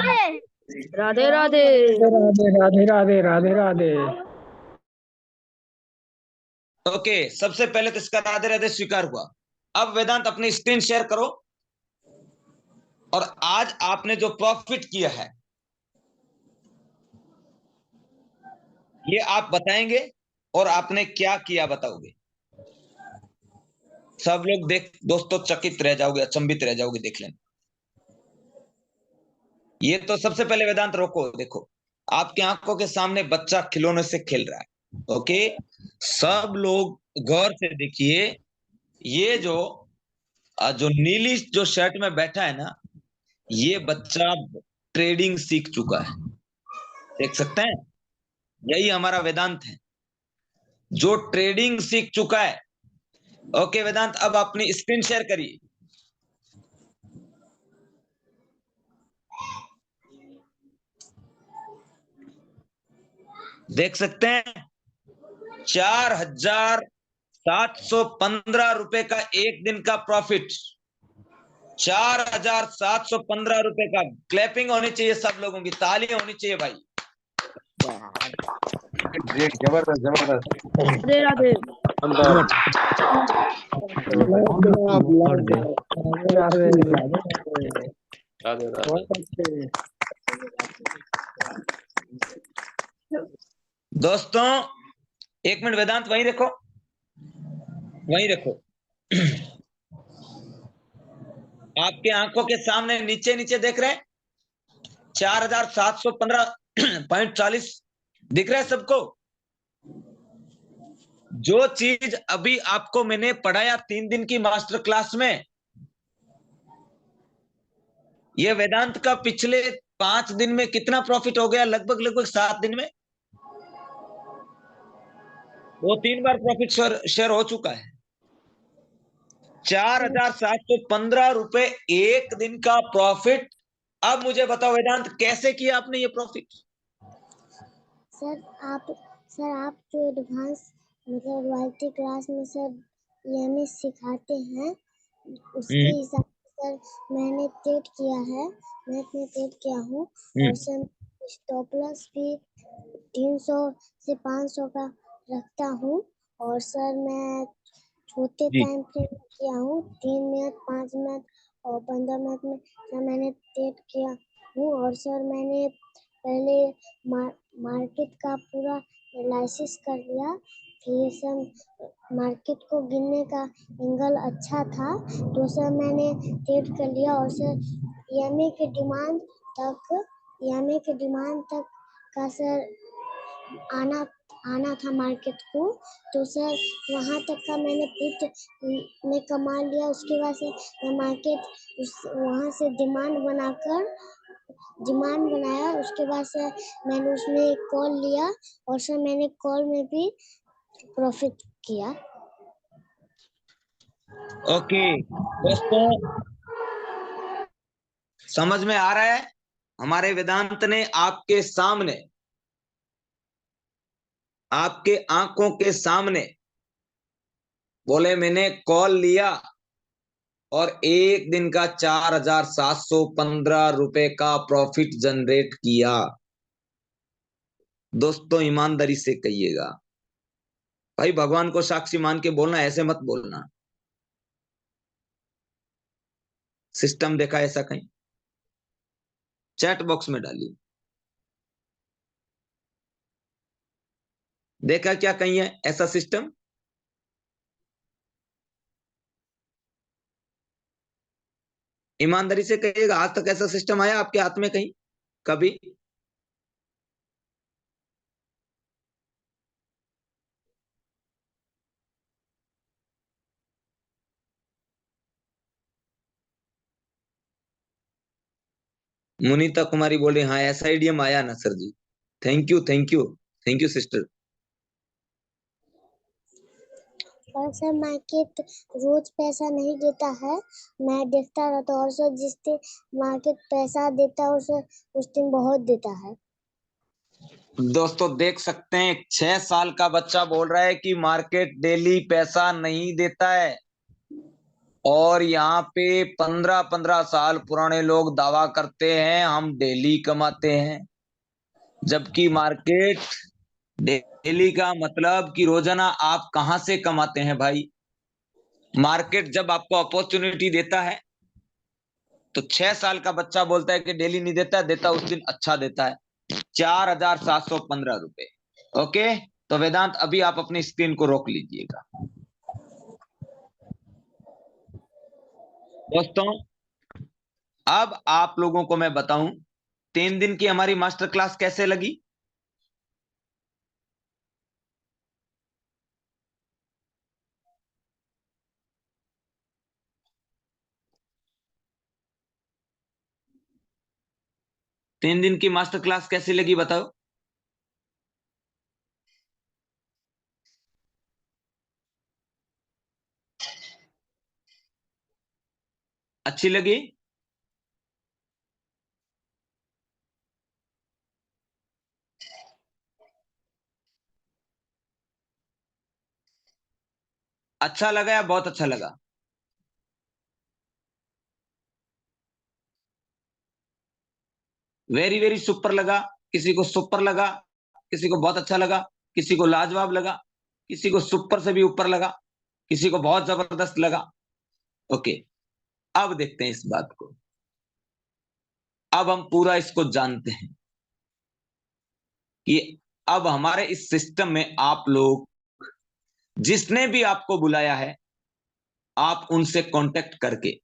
Radhe Radhe. Radhe Radhe Radhe Radhe Radhe. Okay, सबसे पहले तो इसका राधे राधे स्वीकार हुआ। अब वेदांत अपनी स्क्रीन शेयर करो और आज आपने जो प्रॉफिट किया है ये आप बताएंगे और आपने क्या किया बताओगे। सब लोग दोस्तों चकित रह जाओगे, अचंभित रह जाओगे, देख लेना। ये तो सबसे पहले वेदांत रोको, देखो आपकी आंखों के सामने बच्चा खिलौने से खेल रहा है। ओके, सब लोग गौर से देखिए। ये जो जो नीली जो शर्ट में बैठा है ना, ये बच्चा ट्रेडिंग सीख चुका है, देख सकते हैं। यही हमारा वेदांत है जो ट्रेडिंग सीख चुका है। ओके वेदांत, अब अपनी स्क्रीन शेयर करिए। देख सकते हैं 4,715 रुपए का एक दिन का प्रॉफिट। 4,715 रुपए का। क्लैपिंग होनी चाहिए, सब लोगों की तालियां होनी चाहिए भाई। ग्रेट, जबरदस्त जबरदस्त। राधे राधे। राधे राधे। दोस्तों एक मिनट, वेदांत वहीं रखो, वहीं रखो। आपके आंखों के सामने नीचे नीचे देख रहे हैं 4,715.40 दिख रहा है सबको। जो चीज अभी आपको मैंने पढ़ाया 3 दिन की मास्टर क्लास में, ये वेदांत का पिछले 5 दिन में कितना प्रॉफिट हो गया, लगभग लगभग 7 दिन में 2-3 बार प्रॉफिट शेयर हो चुका है। 4,715 रुपए एक दिन का प्रॉफिट। अब मुझे बताओ वेदांत, कैसे किया आपने ये प्रॉफिट? सर आप जो एडवांस मतलब वाइटी क्लास में सर EMI सिखाते हैं उसके हिसाब से सर मैंने ट्रेड किया है, मैं ट्रेड किया हूँ। और सर स्टॉप लॉस भी 300 से 500 का रखता हूँ। और सर मैं छोटे टाइम फ्रेम में किया हूँ, 3 मिनट 5 मिनट और 15 मिनट में सर मैंने ट्रेड किया हूँ। और सर मैंने पहले मार्केट का पूरा एनालिसिस कर लिया, फिर सर मार्केट को गिनने का एंगल अच्छा था तो सर मैंने ट्रेड कर लिया। और सर EMI के डिमांड तक का सर आना था मार्केट को, तो सर वहाँ तक का मैंने पुट में कमा लिया। उसके बाद से मैं मार्केट वहाँ से डिमांड बनाया। उसके बाद से मैंने उसमें कॉल लिया और सर मैंने कॉल में भी प्रॉफिट किया। ओके दोस्तों, समझ में आ रहा है? हमारे वेदांत ने आपके सामने, आपके आंखों के सामने बोले मैंने कॉल लिया और एक दिन का 4,715 रुपए का प्रॉफिट जनरेट किया। दोस्तों ईमानदारी से कहिएगा भाई, भगवान को साक्षी मान के बोलना, ऐसे मत बोलना। सिस्टम देखा ऐसा कहीं? चैट बॉक्स में डालिए, देखा क्या कहीं है ऐसा सिस्टम? ईमानदारी से कहिएगा, आज तक ऐसा सिस्टम आया आपके हाथ में कहीं कभी? मुनीता कुमारी बोल रही हाँ ऐसा आइडियम आया ना sir ji. Thank you thank you thank you sister. और सर मार्केट रोज पैसा नहीं देता है, मैं देखता रहता हूँ। और सर जिस दिन मार्केट पैसा देता है सर उस दिन बहुत देता है। दोस्तों देख सकते हैं 6 साल का बच्चा बोल रहा है कि मार्केट डेली पैसा नहीं देता है। और यहाँ पे 15-15 साल पुराने लोग दावा करते हैं हम डेली कमाते हैं, जबकि मार्केट डेली का मतलब कि रोजाना आप कहां से कमाते हैं भाई। मार्केट जब आपको अपॉर्चुनिटी देता है तो 6 साल का बच्चा बोलता है कि डेली नहीं देता, देता उस दिन अच्छा देता है। 4,715 रुपए। ओके, तो वेदांत अभी आप अपनी स्क्रीन को रोक लीजिएगा। दोस्तों अब आप लोगों को मैं बताऊं 3 दिन की हमारी मास्टर क्लास कैसे लगी। तीन दिन की मास्टर क्लास कैसी लगी बताओ। अच्छी लगी? अच्छा लगा या बहुत अच्छा लगा? वेरी वेरी सुपर लगा, किसी को सुपर लगा, किसी को बहुत अच्छा लगा, किसी को लाजवाब लगा, किसी को सुपर से भी ऊपर लगा, किसी को बहुत जबरदस्त लगा। ओके, अब देखते हैं इस बात को। अब हम पूरा इसको जानते हैं कि अब हमारे इस सिस्टम में आप लोग, जिसने भी आपको बुलाया है, आप उनसे कांटेक्ट करके,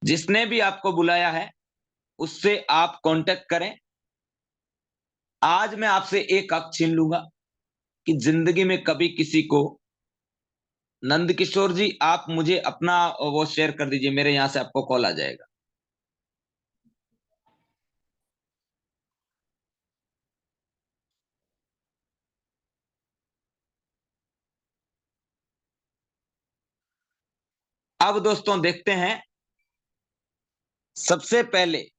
जिसने भी आपको बुलाया है उससे आप कांटेक्ट करें। आज मैं आपसे एक हक छीन लूंगा कि जिंदगी में कभी किसी को, नंद किशोर जी आप मुझे अपना वो शेयर कर दीजिए, मेरे यहां से आपको कॉल आ जाएगा। अब दोस्तों देखते हैं, सबसे पहले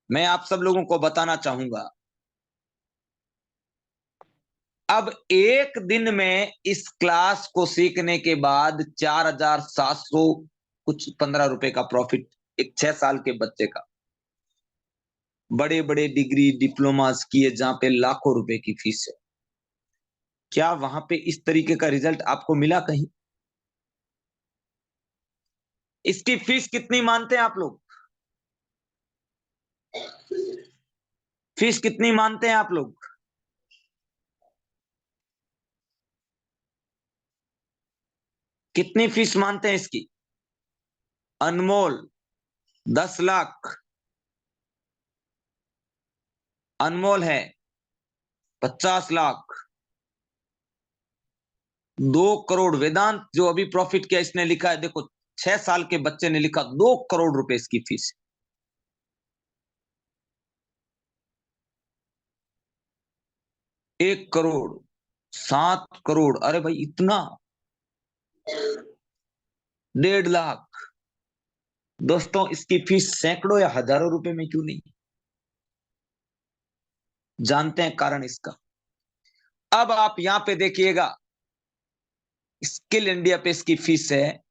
मैं आप सब लोगों को बताना चाहूंगा, अब एक दिन में इस क्लास को सीखने के बाद 4,700 कुछ 15 रुपए का प्रॉफिट एक 6 साल के बच्चे का। बड़े बड़े डिग्री डिप्लोमास किए जहां पे लाखों रुपए की फीस है, क्या वहां पे इस तरीके का रिजल्ट आपको मिला कहीं? इसकी फीस कितनी मानते हैं आप लोग? फीस कितनी मानते हैं आप लोग? कितनी फीस मानते हैं इसकी? अनमोल 10 लाख, अनमोल है 50 लाख, 2 करोड़। वेदांत जो अभी प्रॉफिट किया इसने लिखा है, देखो 6 साल के बच्चे ने लिखा 2 करोड़ रुपए इसकी फीस। 1 करोड़, 7 करोड़, अरे भाई इतना, 1.5 लाख। दोस्तों इसकी फीस सैकड़ों या हजारों रुपए में क्यों नहीं? जानते हैं कारण इसका? अब आप यहां पे देखिएगा, स्किल इंडिया पे इसकी फीस है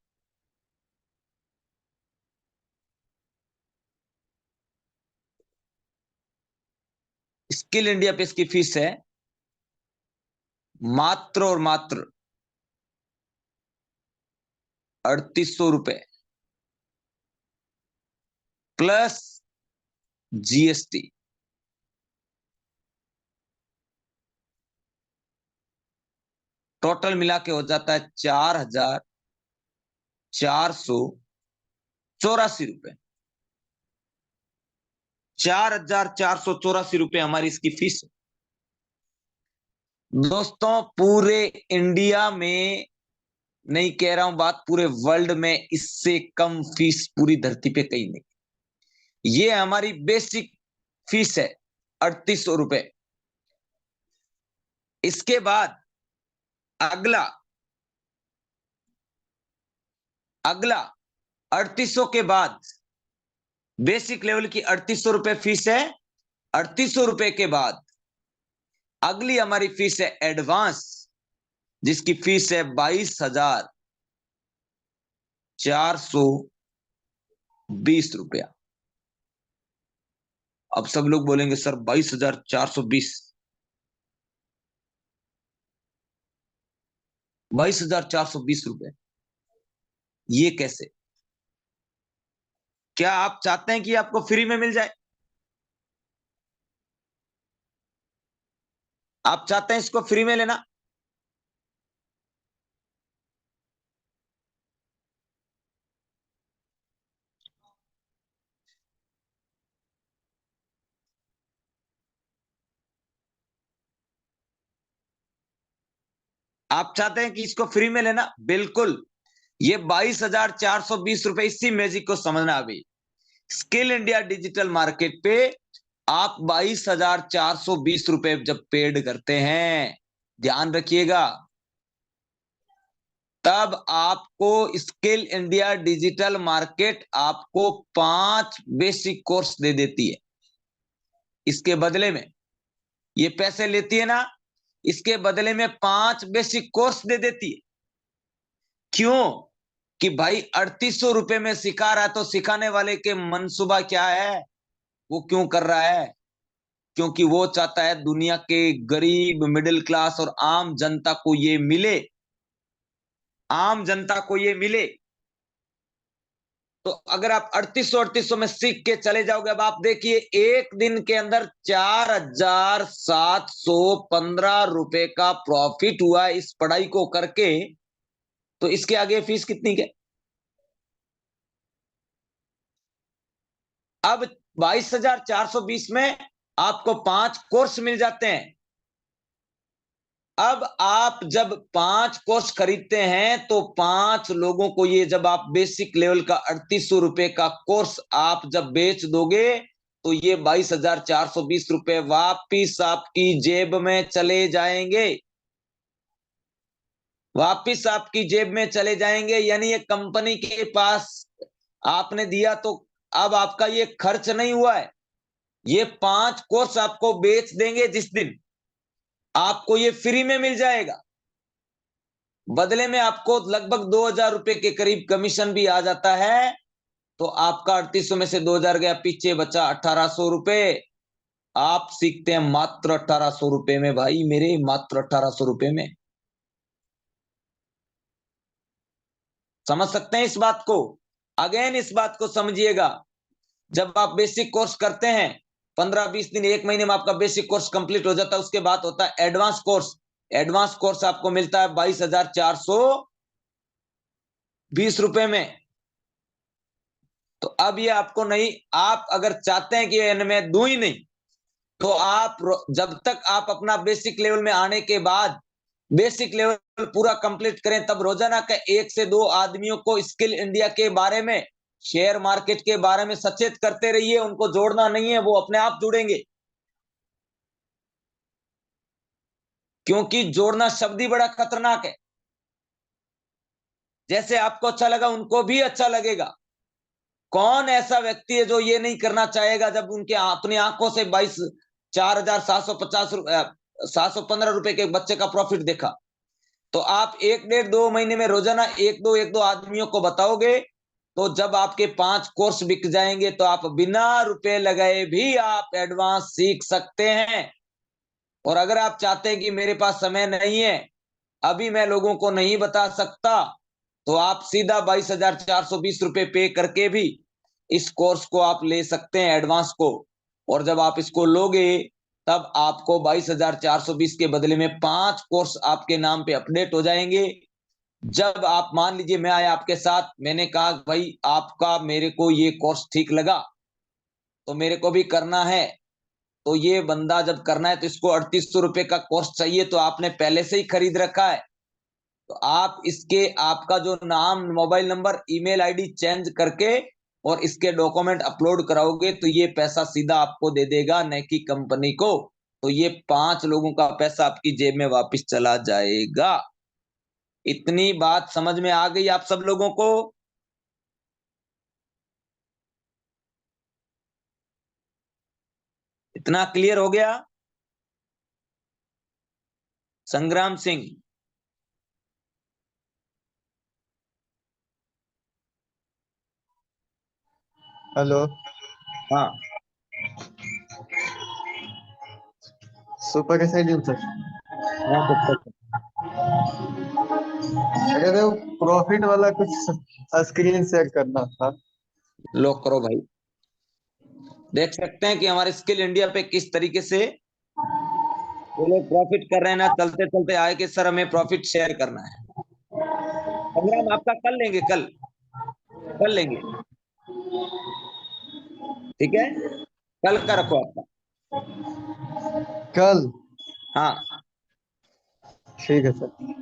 स्किल इंडिया पे इसकी फीस है मात्र और मात्र 3,800 रुपए प्लस जीएसटी। टोटल मिला के हो जाता है 4,484 रुपए। 4,484 रुपए हमारी इसकी फीस है। दोस्तों पूरे इंडिया में नहीं कह रहा हूं बात, पूरे वर्ल्ड में इससे कम फीस पूरी धरती पे कहीं नहीं। ये हमारी बेसिक फीस है 3,800 रुपए। इसके बाद अगला 3,800 के बाद बेसिक लेवल की 3,800 रुपए फीस है। 3,800 रुपए के बाद अगली हमारी फीस है एडवांस, जिसकी फीस है 22,000 22,420 रुपया। अब सब लोग बोलेंगे सर 22,420, 22,420 रुपए ये कैसे? क्या आप चाहते हैं कि आपको फ्री में मिल जाए? आप चाहते हैं इसको फ्री में लेना? आप चाहते हैं कि इसको फ्री में लेना? बिल्कुल। ये 22,420 रुपए, इसी मैजिक को समझना। अभी स्किल इंडिया डिजिटल मार्केट पे आप 22,420 रुपए जब पेड करते हैं, ध्यान रखिएगा, तब आपको स्किल इंडिया डिजिटल मार्केट आपको 5 बेसिक कोर्स दे देती है। इसके बदले में ये पैसे लेती है ना, इसके बदले में 5 बेसिक कोर्स दे देती है। क्यों? कि भाई 3800 रुपए में सिखा रहा है, तो सिखाने वाले के मनसूबा क्या है, वो क्यों कर रहा है? क्योंकि वो चाहता है दुनिया के गरीब, मिडिल क्लास और आम जनता को ये मिले, आम जनता को ये मिले। तो अगर आप 3800 में सीख के चले जाओगे, अब आप देखिए एक दिन के अंदर 4,715 रुपए का प्रॉफिट हुआ इस पढ़ाई को करके, तो इसके आगे फीस कितनी के? अब 22,420 में आपको 5 कोर्स मिल जाते हैं। अब आप जब 5 कोर्स खरीदते हैं तो 5 लोगों को ये, जब आप बेसिक लेवल का 3800 रुपए का कोर्स आप जब बेच दोगे, तो ये 22,420 रुपए वापिस आपकी जेब में चले जाएंगे, वापिस आपकी जेब में चले जाएंगे। यानी ये कंपनी के पास आपने दिया, तो अब आपका ये खर्च नहीं हुआ है। ये 5 कोर्स आपको बेच देंगे जिस दिन, आपको ये फ्री में मिल जाएगा। बदले में आपको लगभग 2,000 रुपए के करीब कमीशन भी आ जाता है। तो आपका 3800 में से 2,000 गया, पीछे बचा 1,800 रुपए। आप सीखते हैं मात्र 1,800 रुपए में, भाई मेरे, मात्र 1,800 रुपए में। समझ सकते हैं इस बात को? अगेन इस बात को समझिएगा, जब आप बेसिक कोर्स करते हैं 15-20 दिन, 1 महीने में आपका बेसिक कोर्स कंप्लीट हो जाता है, उसके बाद होता है एडवांस कोर्स। एडवांस कोर्स आपको मिलता है 22,420 रुपए में। तो अब ये आपको नहीं, आप अगर चाहते हैं कि इनमें दूं ही नहीं, तो आप जब तक आप अपना बेसिक लेवल में आने के बाद बेसिक लेवल पूरा कंप्लीट करें, तब रोजाना का 1 से 2 आदमियों को स्किल इंडिया के बारे में, शेयर मार्केट के बारे में सचेत करते रहिए। उनको जोड़ना नहीं है, वो अपने आप जुड़ेंगे। क्योंकि जोड़ना शब्द ही बड़ा खतरनाक है। जैसे आपको अच्छा लगा, उनको भी अच्छा लगेगा। कौन ऐसा व्यक्ति है जो ये नहीं करना चाहेगा, जब उनके अपनी आंखों से 4,750 रुपए, 715 रुपए के बच्चे का प्रॉफिट देखा। तो आप 1-1.5-2 महीने में रोजाना 1-2 आदमियों को बताओगे, तो जब आपके 5 कोर्स बिक जाएंगे, तो आप बिना रुपए लगाए भी आप एडवांस सीख सकते हैं। और अगर आप चाहते हैं कि मेरे पास समय नहीं है, अभी मैं लोगों को नहीं बता सकता, तो आप सीधा 22,420 रुपए पे करके भी इस कोर्स को आप ले सकते हैं, एडवांस को। और जब आप इसको लोगे, तब आपको 22,420 के बदले में 5 कोर्स आपके नाम पे अपडेट हो जाएंगे। जब आप, मान लीजिए मैं आया आपके साथ, मैंने कहा भाई आपका, मेरे को ये कोर्स ठीक लगा, तो मेरे को भी करना है। तो ये बंदा जब करना है, तो इसको 3800 रुपए का कोर्स चाहिए, तो आपने पहले से ही खरीद रखा है, तो आप इसके, आपका जो नाम, mobile number, email ID change करके और इसके डॉक्यूमेंट अपलोड कराओगे, तो ये पैसा सीधा आपको दे देगा, न कि कंपनी को। तो ये 5 लोगों का पैसा आपकी जेब में वापस चला जाएगा। इतनी बात समझ में आ गई आप सब लोगों को? इतना क्लियर हो गया? संग्राम सिंह, हेलो। हाँ सुपर कैसे सर? हाँ तो अगर वो प्रॉफिट वाला कुछ स्क्रीन शेयर करना था। लो करो भाई। देख सकते हैं कि हमारे स्किल इंडिया पे किस तरीके से वो लोग प्रॉफिट कर रहे हैं ना, चलते चलते आए कि सर हमें प्रॉफिट शेयर करना है। प्रोग्राम आपका कल लेंगे, कल लेंगे, ठीक है, कल का रखो आपका। कल? हाँ ठीक है सर।